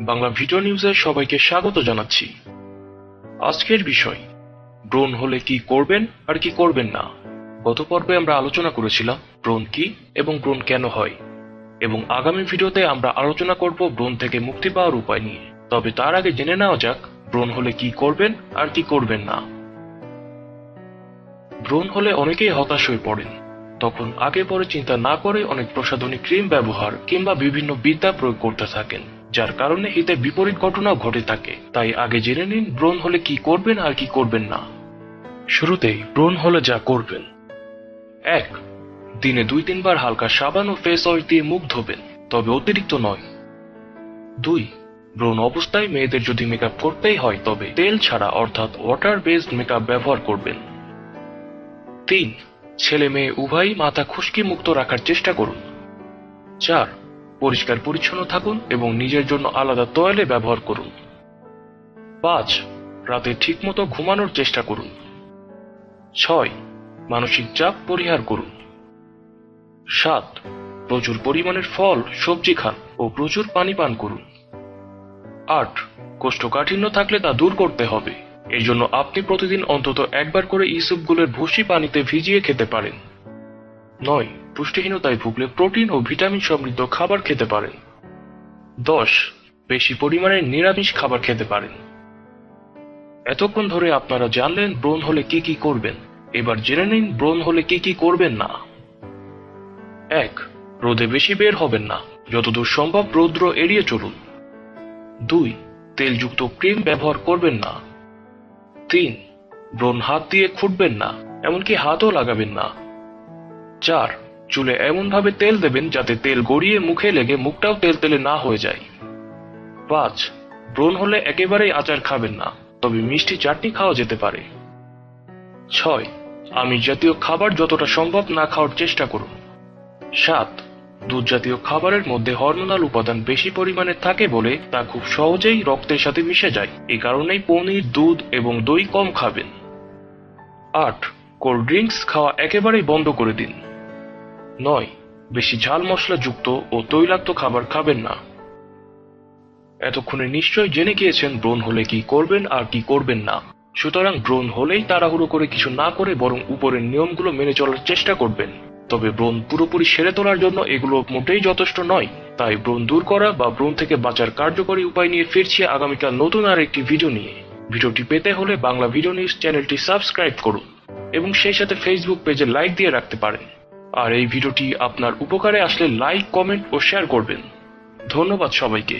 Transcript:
Bangla video নিউজে সবাইকে স্বাগত জানাচ্ছি। আজকের বিষয়, ব্রণ হলে কি করবেন আর কি করবেন না। গত পর্বে আমরা আলোচনা করেছিলাম ব্রণ কি এবং ব্রণ কেন হয়, এবং আগামী ভিডিওতে আমরা আলোচনা করব ব্রণ থেকে মুক্তি পাওয়ার উপায় নিয়ে। তবে তার আগে জেনে নেওয়া যাক ব্রণ হলে কি করবেন আর কি করবেন না। ব্রণ হলে অনেকেই হতাশ হয়ে পড়েন, তখন আগে পরে চিন্তা না করে অনেক প্রসাধনী ক্রিম ব্যবহার কিংবা বিভিন্ন বিদ্যা প্রয়োগ করতে থাকেন, যার কারণে হিতে বিপরীত ঘটনাও ঘটে থাকে। তাই আগে জেনে নিন ব্রণ হলে কি করবেন আর কি করবেন না। শুরুতেই ব্রণ হলে যা করবেন: 1. দিনে 2-3 বার হালকা সাবান ও ফেস অয়েল দিয়ে মুখ ধোবেন, তবে অতিরিক্ত নয়। 2. ব্রণ অবস্থায় মেয়েদের যদি মেকআপ করতেই হয় তবে তেল ছাড়া অর্থাৎ ওয়াটার বেসড মেকআপ ব্যবহার করবেন। 3. ছেলে মেয়ে উভয়ই মাথা খুশকি মুক্ত রাখার চেষ্টা করুন। 4. পরিষ্কার পরিচ্ছন্ন থাকুন এবং নিজের জন্য আলাদা তোয়ালে ব্যবহার করুন। 5. রাতে ঠিকমতো ঘুমানোর চেষ্টা করুন। 6. মানসিক চাপ পরিহার করুন। 7. প্রচুর পরিমাণের ফল সবজি খান ও প্রচুর পানি পান করুন। 8. কোষ্ঠকাঠিন্য থাকলে তা দূর করতে হবে, এর জন্য আপনি প্রতিদিন অন্তত একবার করে ইসবগুলের ভুসি পানিতে ভিজিয়ে খেতে পারেন। 9. পুষ্টিহীনতায় ভুগলে প্রোটিন ও ভিটামিন সমৃদ্ধ খাবার খেতে পারেন। 10. বেশি পরিমাণে নিরামিষ খাবার খেতে পারেন। এতক্ষণ ধরে আপনারা জানলেন ব্রণ হলে কি কি করবেন। এবার জেনে নিন ব্রণ হলে কি কি করবেন না। 1. রোদে বেশি বের হবেন না, যতদূর সম্ভব রৌদ্র এড়িয়ে চলুন। 2. তেলযুক্ত ক্রিম ব্যবহার করবেন না। 3. ব্রণ হাত দিয়ে খুঁটবেন না, এমনকি হাতও লাগাবেন না। 4. চুলে এমনভাবে তেল দেবেন যাতে তেল গড়িয়ে মুখে লেগে মুখটাও তেলতেলে না হয়ে যায়। 5. ব্রণ হলে একেবারেই আচার খাবেন না, তবে মিষ্টি চাটনি খাওয়া যেতে পারে। 6. আমিষ জাতীয় খাবার যতটা সম্ভব না খাওয়ার চেষ্টা করুন। 7. দুধ জাতীয় খাবারের মধ্যে হরমোনাল উপাদান বেশি পরিমাণে থাকে বলে তা খুব সহজেই রক্তের সাথে মিশে যায়, এই কারণেই পনির, দুধ এবং দই কম খাবেন। 8. কোল্ড ড্রিঙ্কস খাওয়া একেবারেই বন্ধ করে দিন। 9. বেশি ঝাল মশলা যুক্ত ও তৈলাক্ত খাবার খাবেন না। এতক্ষণে নিশ্চয়ই জেনে গিয়েছেন ব্রণ হলে কি করবেন আর কি করবেন না। সুতরাং ব্রণ হলেই তাড়াহুড়ো করে কিছু না করে বরং উপরের নিয়মগুলো মেনে চলার চেষ্টা করবেন। তবে ব্রণ পুরোপুরি সেরে তোলার জন্য এগুলো মোটেই যথেষ্ট নয়। তাই ব্রণ দূর করা বা ব্রণ থেকে বাঁচার কার্যকরী উপায় নিয়ে ফিরছি আগামীকাল নতুন আর একটি ভিডিও নিয়ে। ভিডিওটি পেতে হলে বাংলা ভিডিও নিউজ চ্যানেলটি সাবস্ক্রাইব করুন এবং সেই সাথে ফেসবুক পেজে লাইক দিয়ে রাখতে পারেন। আর এই ভিডিওটি আপনার উপকারে আসলে লাইক, কমেন্ট ও শেয়ার করবেন। ধন্যবাদ সবাইকে।